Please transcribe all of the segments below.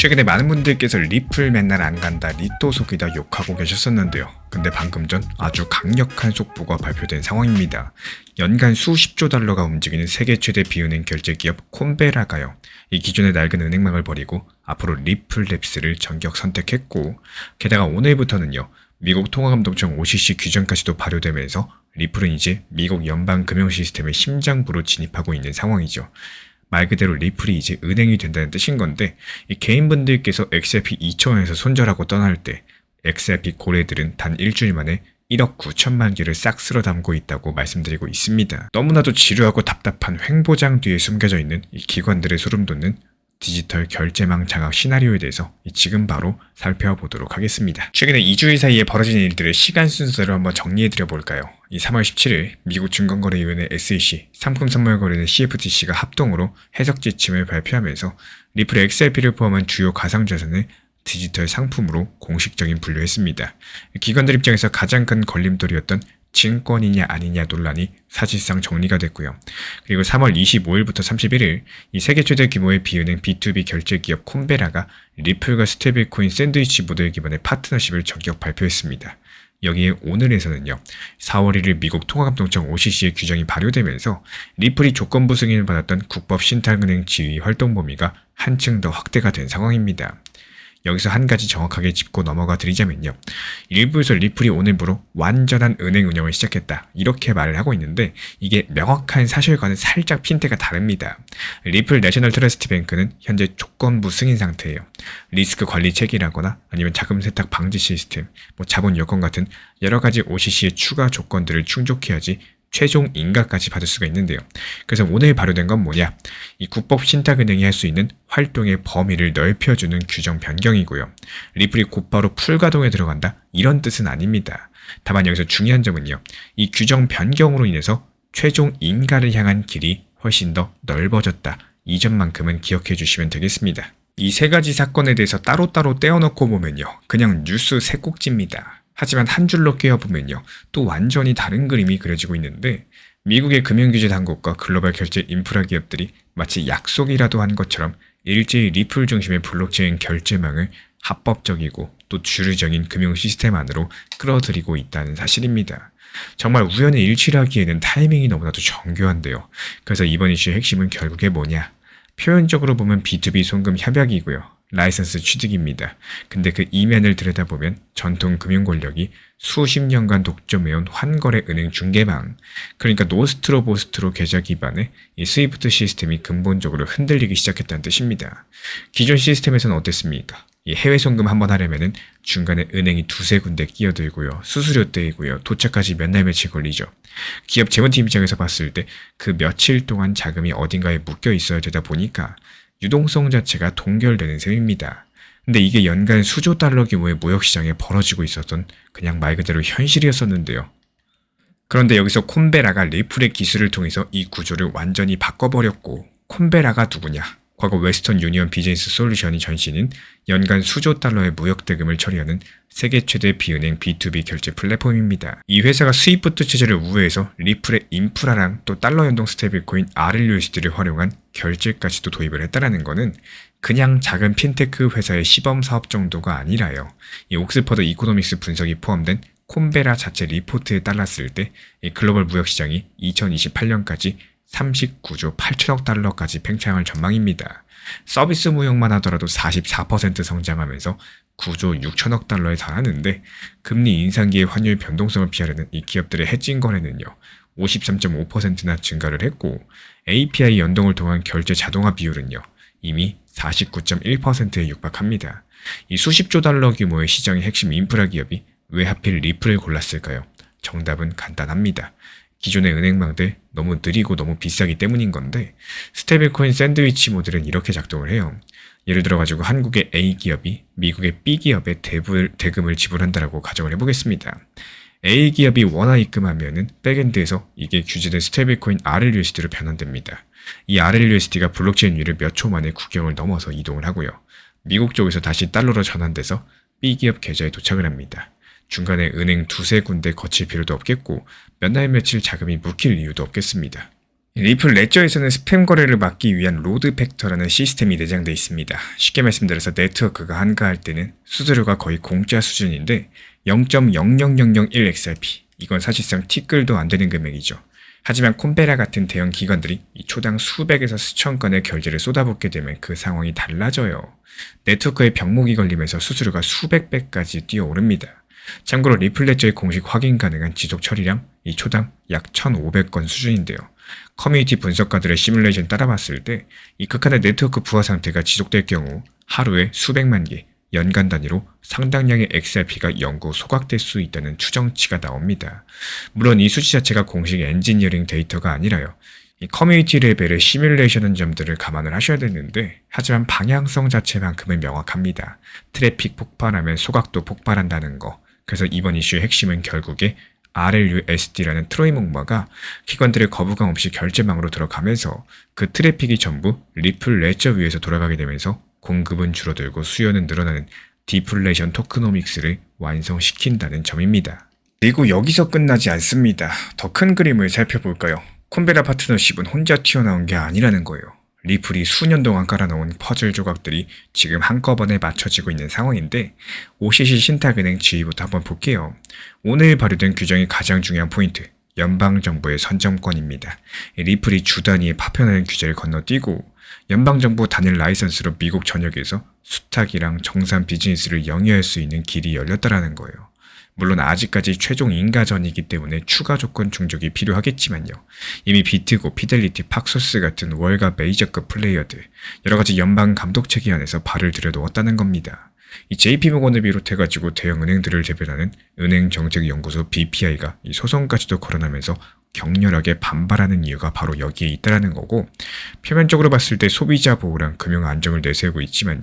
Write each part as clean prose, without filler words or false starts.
최근에 많은 분들께서 리플 맨날 안 간다, 리또 속이다 욕하고 계셨었는데요. 근데 방금 전 아주 강력한 속보가 발표된 상황입니다. 연간 수십조 달러가 움직이는 세계 최대 비은행 결제 기업 콤베라가요. 이 기존의 낡은 은행망을 버리고 앞으로 리플랩스를 전격 선택했고, 게다가 오늘부터는요. 미국 통화감독청 OCC 규정까지도 발효되면서 리플은 이제 미국 연방 금융 시스템의 심장부로 진입하고 있는 상황이죠. 말 그대로 리플이 이제 은행이 된다는 뜻인 건데, 이 개인분들께서 XRP 2,000원에서 손절하고 떠날 때 XRP 고래들은 단 일주일 만에 1억 9천만 개를 싹 쓸어 담고 있다고 말씀드리고 있습니다. 너무나도 지루하고 답답한 횡보장 뒤에 숨겨져 있는 이 기관들의 소름 돋는 디지털 결제망 장악 시나리오에 대해서 지금 바로 살펴보도록 하겠습니다. 최근에 2주일 사이에 벌어진 일들을 시간 순서로 한번 정리해드려 볼까요? 이 3월 17일 미국 증권거래위원회 SEC, 상품선물거래는 CFTC가 합동으로 해석 지침을 발표하면서 리플 XRP를 포함한 주요 가상자산을 디지털 상품으로 공식적인 분류했습니다. 기관들 입장에서 가장 큰 걸림돌이었던 증권이냐 아니냐 논란이 사실상 정리가 됐고요. 그리고 3월 25일부터 31일 이 세계 최대 규모의 비은행 B2B 결제 기업 콤베라가 리플과 스테이블코인 샌드위치 모델 기반의 파트너십을 전격 발표했습니다. 여기에 오늘에서는요. 4월 1일 미국 통화감독청 OCC의 규정이 발효되면서 리플이 조건부 승인을 받았던 국법 신탁은행 지위 활동 범위가 한층 더 확대가 된 상황입니다. 여기서 한 가지 정확하게 짚고 넘어가 드리자면요. 일부에서 리플이 오늘부로 완전한 은행 운영을 시작했다. 이렇게 말을 하고 있는데 이게 명확한 사실과는 살짝 핀트가 다릅니다. 리플 내셔널 트러스트 뱅크는 현재 조건부 승인 상태예요. 리스크 관리 체계라거나 아니면 자금 세탁 방지 시스템, 자본 여건 같은 여러 가지 OCC의 추가 조건들을 충족해야지 최종 인가까지 받을 수가 있는데요. 그래서 오늘 발효된 건 뭐냐? 이 국법 신탁은행이 할 수 있는 활동의 범위를 넓혀주는 규정 변경이고요. 리플이 곧바로 풀가동에 들어간다? 이런 뜻은 아닙니다. 다만 여기서 중요한 점은요. 이 규정 변경으로 인해서 최종 인가를 향한 길이 훨씬 더 넓어졌다. 이 점만큼은 기억해 주시면 되겠습니다. 이 세 가지 사건에 대해서 따로따로 떼어놓고 보면요. 그냥 뉴스 세 꼭지입니다. 하지만 한 줄로 끼워보면요. 또 완전히 다른 그림이 그려지고 있는데 미국의 금융규제 당국과 글로벌 결제 인프라 기업들이 마치 약속이라도 한 것처럼 일제히 리플 중심의 블록체인 결제망을 합법적이고 또 주류적인 금융 시스템 안으로 끌어들이고 있다는 사실입니다. 정말 우연의 일치라기에는 타이밍이 너무나도 정교한데요. 그래서 이번 이슈의 핵심은 결국에 뭐냐? 표현적으로 보면 B2B 송금 협약이고요. 라이선스 취득입니다. 근데 그 이면을 들여다보면 전통 금융 권력이 수십 년간 독점해온 환거래 은행 중개망, 그러니까 노스트로 보스트로 계좌 기반의 이 스위프트 시스템이 근본적으로 흔들리기 시작했다는 뜻입니다. 기존 시스템에서는 어땠습니까? 이 해외 송금 한번 하려면은 중간에 은행이 두세 군데 끼어들고요. 수수료 떼이고요. 도착까지 몇 날 며칠 걸리죠. 기업 재무팀 입장에서 봤을 때 그 며칠 동안 자금이 어딘가에 묶여 있어야 되다 보니까 유동성 자체가 동결되는 셈입니다. 근데 이게 연간 수조 달러 규모의 무역시장에 벌어지고 있었던 그냥 말 그대로 현실이었었는데요. 그런데 여기서 콤베라가 리플의 기술을 통해서 이 구조를 완전히 바꿔버렸고, 콤베라가 누구냐? 과거 웨스턴 유니언 비즈니스 솔루션이 전신인 연간 수조 달러의 무역 대금을 처리하는 세계 최대 비은행 B2B 결제 플랫폼입니다. 이 회사가 스위프트 체제를 우회해서 리플의 인프라랑 또 달러 연동 스테이블코인 RLUSD를 활용한 결제까지도 도입을 했다는 거는 그냥 작은 핀테크 회사의 시범 사업 정도가 아니라요. 이 옥스퍼드 이코노믹스 분석이 포함된 콤베라 자체 리포트에 따랐을 때 이 글로벌 무역 시장이 2028년까지 39조 8천억 달러까지 팽창할 전망입니다. 서비스 무역만 하더라도 44% 성장하면서 9조 6천억 달러에 달하는데 금리 인상기의 환율 변동성을 피하려는 이 기업들의 해칭 거래는요. 53.5%나 증가를 했고 API 연동을 통한 결제 자동화 비율은요. 이미 49.1%에 육박합니다. 이 수십조 달러 규모의 시장의 핵심 인프라 기업이 왜 하필 리플을 골랐을까요? 정답은 간단합니다. 기존의 은행망들 너무 느리고 너무 비싸기 때문인 건데 스테이블코인 샌드위치 모델은 이렇게 작동을 해요. 예를 들어가지고 한국의 A기업이 미국의 B기업에 대금을 지불한다라고 가정을 해보겠습니다. A기업이 원화 입금하면은 백엔드에서 이게 규제된 스테이블코인 RLUSD로 변환됩니다. 이 RLUSD가 블록체인율을 몇 초 만에 국경을 넘어서 이동을 하고요. 미국 쪽에서 다시 달러로 전환돼서 B기업 계좌에 도착을 합니다. 중간에 은행 두세 군데 거칠 필요도 없겠고 몇 날 며칠 자금이 묵힐 이유도 없겠습니다. 리플 레저에서는 스팸 거래를 막기 위한 로드 팩터라는 시스템이 내장되어 있습니다. 쉽게 말씀드려서 네트워크가 한가할 때는 수수료가 거의 공짜 수준인데 0.00001 XRP, 이건 사실상 티끌도 안 되는 금액이죠. 하지만 콤베라 같은 대형 기관들이 초당 수백에서 수천 건의 결제를 쏟아붓게 되면 그 상황이 달라져요. 네트워크에 병목이 걸리면서 수수료가 수백 배까지 뛰어오릅니다. 참고로 리플 레저의 공식 확인 가능한 지속 처리량 초당 약 1,500건 수준인데요. 커뮤니티 분석가들의 시뮬레이션 따라봤을 때 이 극한의 네트워크 부하 상태가 지속될 경우 하루에 수백만 개, 연간 단위로 상당량의 XRP가 영구 소각될 수 있다는 추정치가 나옵니다. 물론 이 수치 자체가 공식 엔지니어링 데이터가 아니라요. 이 커뮤니티 레벨의 시뮬레이션한 점들을 감안을 하셔야 되는데, 하지만 방향성 자체만큼은 명확합니다. 트래픽 폭발하면 소각도 폭발한다는 거. 그래서 이번 이슈의 핵심은 결국에 RLUSD라는 트로이 목마가 기관들의 거부감 없이 결제망으로 들어가면서 그 트래픽이 전부 리플 레저 위에서 돌아가게 되면서 공급은 줄어들고 수요는 늘어나는 디플레이션 토크노믹스를 완성시킨다는 점입니다. 그리고 여기서 끝나지 않습니다. 더 큰 그림을 살펴볼까요? 콤베라 파트너십은 혼자 튀어나온 게 아니라는 거예요. 리플이 수년 동안 깔아놓은 퍼즐 조각들이 지금 한꺼번에 맞춰지고 있는 상황인데, OCC 신탁은행 지위부터 한번 볼게요. 오늘 발효된 규정이 가장 중요한 포인트, 연방정부의 선점권입니다. 리플이 주 단위의 파편하는 규제를 건너뛰고 연방정부 단일 라이선스로 미국 전역에서 수탁이랑 정산 비즈니스를 영위할 수 있는 길이 열렸다라는 거예요. 물론 아직까지 최종 인가전이기 때문에 추가 조건 충족이 필요하겠지만요. 이미 비트고 피델리티, 팍소스 같은 월가 메이저급 플레이어들, 여러가지 연방 감독체계 안에서 발을 들여놓았다는 겁니다. 이 JP모건을 비롯해가지고 대형 은행들을 대변하는 은행정책연구소 BPI가 이 소송까지도 거론하면서 격렬하게 반발하는 이유가 바로 여기에 있다는 거고, 표면적으로 봤을 때 소비자 보호랑 금융 안정을 내세우고 있지만요.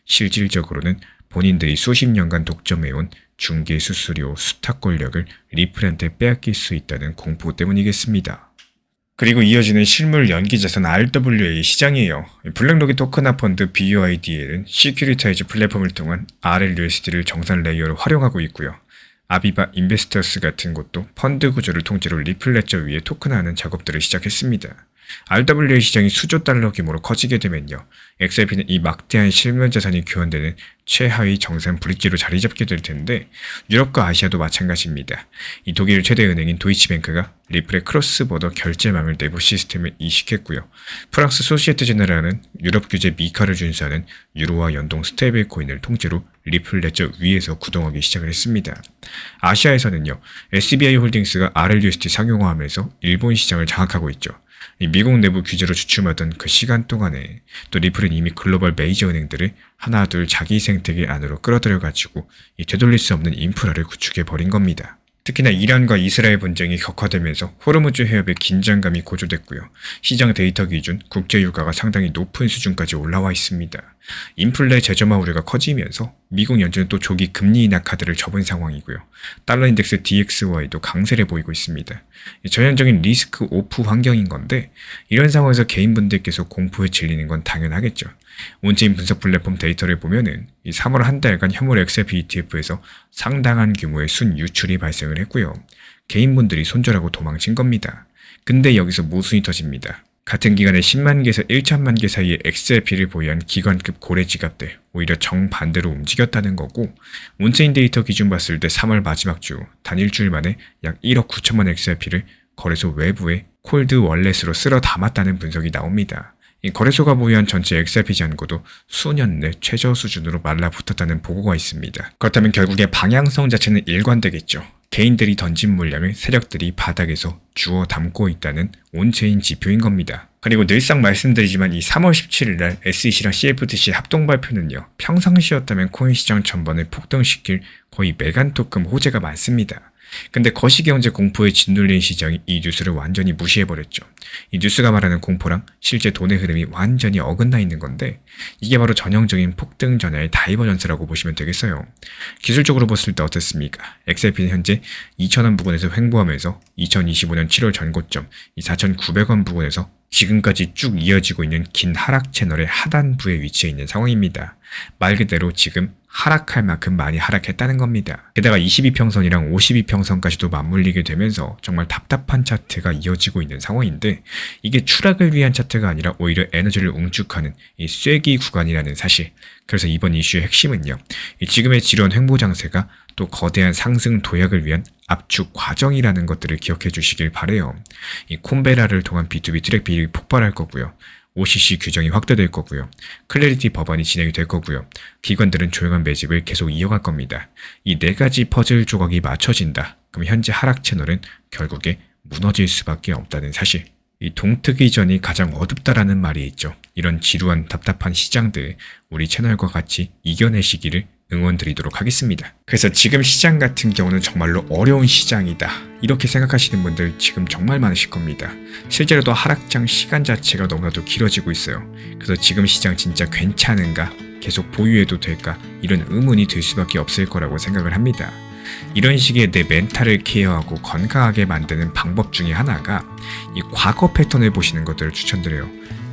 실질적으로는 본인들이 수십 년간 독점해온 중개 수수료, 수탁 권력을 리플한테 빼앗길 수 있다는 공포 때문이겠습니다. 그리고 이어지는 실물 연기자산 RWA 시장이에요. 블랙록의 토큰화 펀드 BUIDL은 시큐리타이즈 플랫폼을 통한 RLUSD를 정산 레이어로 활용하고 있고요. 아비바 인베스터스 같은 곳도 펀드 구조를 통째로 리플 레저 위에 토큰화하는 작업들을 시작했습니다. RWA 시장이 수조 달러 규모로 커지게 되면요, XRP는 이 막대한 실물 자산이 교환되는 최하위 정산 브릿지로 자리 잡게 될 텐데, 유럽과 아시아도 마찬가지입니다. 이 독일 최대 은행인 도이치뱅크가 리플의 크로스보더 결제망을 내부 시스템에 이식했고요. 프랑스 소시에테 제네랄은 유럽 규제 미카를 준수하는 유로와 연동 스테이블 코인을 통째로 리플 레저 위에서 구동하기 시작을 했습니다. 아시아에서는요, SBI 홀딩스가 RLUSD 상용화하면서 일본 시장을 장악하고 있죠. 이 미국 내부 규제로 주춤하던 그 시간 동안에 또 리플은 이미 글로벌 메이저 은행들을 하나둘 자기 생태계 안으로 끌어들여가지고 이 되돌릴 수 없는 인프라를 구축해버린 겁니다. 특히나 이란과 이스라엘 분쟁이 격화되면서 호르무즈 해협의 긴장감이 고조됐고요. 시장 데이터 기준 국제유가가 상당히 높은 수준까지 올라와 있습니다. 인플레 재점화 우려가 커지면서 미국 연준은 또 조기 금리 인하 카드를 접은 상황이고요. 달러 인덱스 DXY도 강세를 보이고 있습니다. 전형적인 리스크 오프 환경인 건데, 이런 상황에서 개인분들께서 공포에 질리는 건 당연하겠죠. 온체인 분석 플랫폼 데이터를 보면은 이 3월 한 달간 현물 XRP ETF에서 상당한 규모의 순유출이 발생을 했고요. 개인분들이 손절하고 도망친 겁니다. 근데 여기서 모순이 터집니다. 같은 기간에 10만 개에서 1천만 개 사이의 XRP를 보유한 기관급 고래 지갑들, 오히려 정반대로 움직였다는 거고, 온체인 데이터 기준 봤을 때 3월 마지막 주 단 일주일 만에 약 1억 9천만 XRP를 거래소 외부에 콜드 월렛으로 쓸어 담았다는 분석이 나옵니다. 이 거래소가 보유한 전체 XRP 잔고도 수년 내 최저 수준으로 말라붙었다는 보고가 있습니다. 그렇다면 결국에 방향성 자체는 일관되겠죠. 개인들이 던진 물량을 세력들이 바닥에서 주워 담고 있다는 온체인 지표인 겁니다. 그리고 늘상 말씀드리지만 이 3월 17일날 SEC랑 CFTC 합동 발표는요, 평상시였다면 코인 시장 전반을 폭등시킬 거의 메간토급 호재가 많습니다. 근데 거시기경제 공포에 짓눌린 시장이 이 뉴스를 완전히 무시해버렸죠. 이 뉴스가 말하는 공포랑 실제 돈의 흐름이 완전히 어긋나 있는 건데, 이게 바로 전형적인 폭등 전야의 다이버전스라고 보시면 되겠어요. 기술적으로 봤을 때 어떻습니까? XRP는 현재 2,000원 부근에서 횡보하면서 2025년 7월 전고점 이 4,900원 부근에서 지금까지 쭉 이어지고 있는 긴 하락 채널의 하단부에 위치해 있는 상황입니다. 말 그대로 지금 하락할 만큼 많이 하락했다는 겁니다. 게다가 22평선이랑 52평선까지도 맞물리게 되면서 정말 답답한 차트가 이어지고 있는 상황인데, 이게 추락을 위한 차트가 아니라 오히려 에너지를 응축하는 이 쐐기 구간이라는 사실. 그래서 이번 이슈의 핵심은요, 이 지금의 지루한 횡보 장세가 또 거대한 상승 도약을 위한 압축 과정이라는 것들을 기억해 주시길 바래요. 이 콤베라를 통한 B2B 트랙 비율이 폭발할 거고요. OCC 규정이 확대될 거고요. 클래리티 법안이 진행이 될 거고요. 기관들은 조용한 매집을 계속 이어갈 겁니다. 이 네 가지 퍼즐 조각이 맞춰진다. 그럼 현재 하락 채널은 결국에 무너질 수밖에 없다는 사실. 이 동트기 전이 가장 어둡다라는 말이 있죠. 이런 지루한 답답한 시장들 우리 채널과 같이 이겨내시기를 응원드리도록 하겠습니다. 그래서 지금 시장 같은 경우는 정말로 어려운 시장이다, 이렇게 생각하시는 분들 지금 정말 많으실 겁니다. 실제로도 하락장 시간 자체가 너무나도 길어지고 있어요. 그래서 지금 시장 진짜 괜찮은가, 계속 보유해도 될까, 이런 의문이 들 수밖에 없을 거라고 생각을 합니다. 이런 식의 내 멘탈을 케어하고 건강하게 만드는 방법 중에 하나가 이 과거 패턴을 보시는 것들을 추천드려요.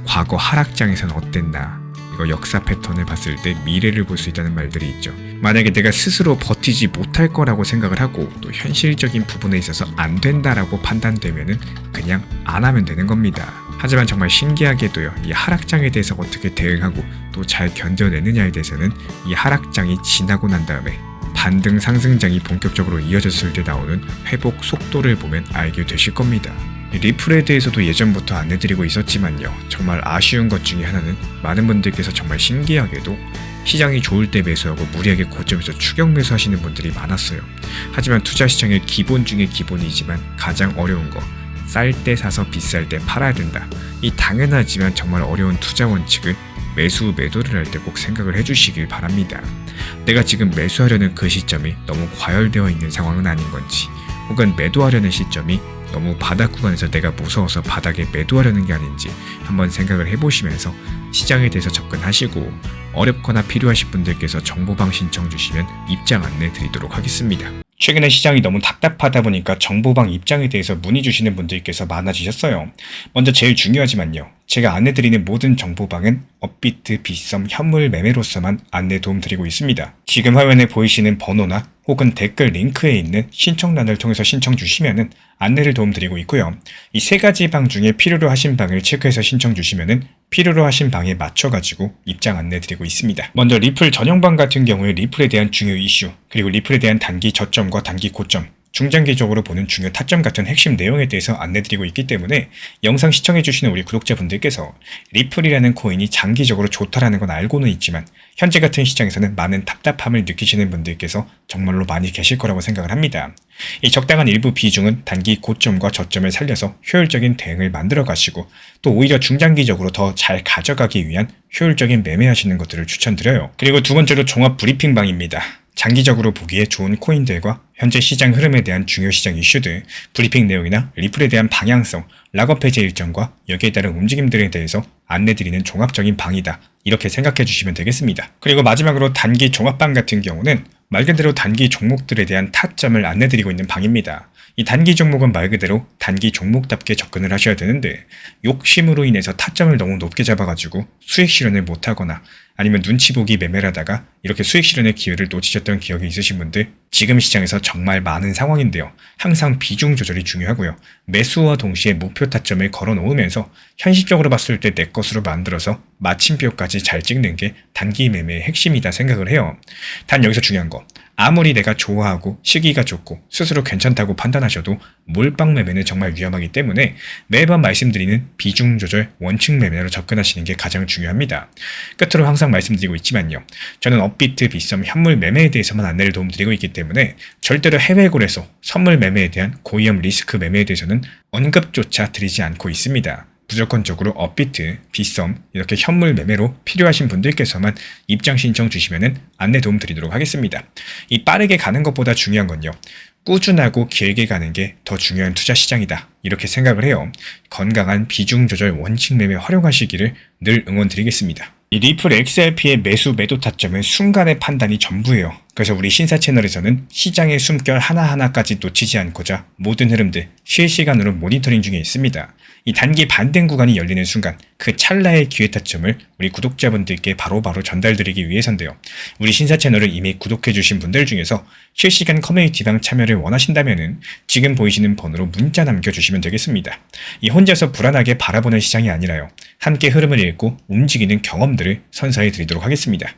과거 하락장에서는 어땠나, 이거 역사 패턴을 봤을 때 미래를 볼 수 있다는 말들이 있죠. 만약에 내가 스스로 버티지 못할 거라고 생각을 하고 또 현실적인 부분에 있어서 안 된다라고 판단되면은 그냥 안 하면 되는 겁니다. 하지만 정말 신기하게도요, 이 하락장에 대해서 어떻게 대응하고 또 잘 견뎌내느냐에 대해서는 이 하락장이 지나고 난 다음에 반등 상승장이 본격적으로 이어졌을 때 나오는 회복 속도를 보면 알게 되실 겁니다. 리플에 대해서도 예전부터 안내드리고 있었지만요, 정말 아쉬운 것 중에 하나는 많은 분들께서 정말 신기하게도 시장이 좋을 때 매수하고 무리하게 고점에서 추격 매수하시는 분들이 많았어요. 하지만 투자시장의 기본 중에 기본이지만 가장 어려운 거, 쌀 때 사서 비쌀 때 팔아야 된다, 이 당연하지만 정말 어려운 투자 원칙을 매수 매도를 할 때 꼭 생각을 해주시길 바랍니다. 내가 지금 매수하려는 그 시점이 너무 과열되어 있는 상황은 아닌 건지, 혹은 매도하려는 시점이 너무 바닥 구간에서 내가 무서워서 바닥에 매도하려는 게 아닌지 한번 생각을 해보시면서 시장에 대해서 접근하시고, 어렵거나 필요하신 분들께서 정보방 신청 주시면 입장 안내 드리도록 하겠습니다. 최근에 시장이 너무 답답하다 보니까 정보방 입장에 대해서 문의 주시는 분들께서 많아지셨어요. 먼저 제일 중요하지만요, 제가 안내드리는 모든 정보방은 업비트, 빗썸, 현물 매매로서만 안내 도움 드리고 있습니다. 지금 화면에 보이시는 번호나 혹은 댓글 링크에 있는 신청란을 통해서 신청 주시면은 안내를 도움 드리고 있고요. 이 세 가지 방 중에 필요로 하신 방을 체크해서 신청 주시면은 필요로 하신 방에 맞춰가지고 입장 안내 드리고 있습니다. 먼저 리플 전용방 같은 경우에 리플에 대한 중요 이슈, 그리고 리플에 대한 단기 저점과 단기 고점, 중장기적으로 보는 중요 타점 같은 핵심 내용에 대해서 안내드리고 있기 때문에 영상 시청해주시는 우리 구독자분들께서 리플이라는 코인이 장기적으로 좋다라는 건 알고는 있지만 현재 같은 시장에서는 많은 답답함을 느끼시는 분들께서 정말로 많이 계실 거라고 생각을 합니다. 이 적당한 일부 비중은 단기 고점과 저점을 살려서 효율적인 대응을 만들어 가시고 또 오히려 중장기적으로 더 잘 가져가기 위한 효율적인 매매하시는 것들을 추천드려요. 그리고 두 번째로 종합 브리핑방입니다. 장기적으로 보기에 좋은 코인들과 현재 시장 흐름에 대한 중요 시장 이슈들, 브리핑 내용이나 리플에 대한 방향성, 락업 해제 일정과 여기에 따른 움직임들에 대해서 안내드리는 종합적인 방이다, 이렇게 생각해 주시면 되겠습니다. 그리고 마지막으로 단기 종합방 같은 경우는 말 그대로 단기 종목들에 대한 타점을 안내드리고 있는 방입니다. 이 단기 종목은 말 그대로 단기 종목답게 접근을 하셔야 되는데 욕심으로 인해서 타점을 너무 높게 잡아가지고 수익 실현을 못하거나 아니면 눈치 보기 매매를 하다가 이렇게 수익 실현의 기회를 놓치셨던 기억이 있으신 분들 지금 시장에서 정말 많은 상황인데요. 항상 비중 조절이 중요하고요. 매수와 동시에 목표 타점을 걸어 놓으면서 현실적으로 봤을 때 내 것으로 만들어서 마침표까지 잘 찍는 게 단기 매매의 핵심이다 생각을 해요. 단 여기서 중요한 거, 아무리 내가 좋아하고 시기가 좋고 스스로 괜찮다고 판단하셔도 몰빵 매매는 정말 위험하기 때문에 매번 말씀드리는 비중 조절 원칙 매매로 접근하시는 게 가장 중요합니다. 끝으로 항상 말씀드리고 있지만요. 저는 업비트, 빗썸, 현물 매매에 대해서만 안내를 도움드리고 있기 때문에 절대로 해외골에서 선물 매매에 대한 고위험 리스크 매매에 대해서는 언급조차 드리지 않고 있습니다. 무조건적으로 업비트, 빗썸, 이렇게 현물 매매로 필요하신 분들께서만 입장 신청 주시면은 안내 도움 드리도록 하겠습니다. 이 빠르게 가는 것보다 중요한 건요, 꾸준하고 길게 가는 게 더 중요한 투자 시장이다, 이렇게 생각을 해요. 건강한 비중 조절 원칙 매매 활용하시기를 늘 응원드리겠습니다. 이 리플 XRP의 매수 매도 타점은 순간의 판단이 전부예요. 그래서 우리 신사 채널에서는 시장의 숨결 하나하나까지 놓치지 않고자 모든 흐름들 실시간으로 모니터링 중에 있습니다. 이 단기 반등 구간이 열리는 순간 그 찰나의 기회 타점을 우리 구독자분들께 바로바로 전달드리기 위해서인데요. 우리 신사 채널을 이미 구독해주신 분들 중에서 실시간 커뮤니티방 참여를 원하신다면 지금 보이시는 번호로 문자 남겨주시면 되겠습니다. 이 혼자서 불안하게 바라보는 시장이 아니라요. 함께 흐름을 읽고 움직이는 경험들을 선사해 드리도록 하겠습니다.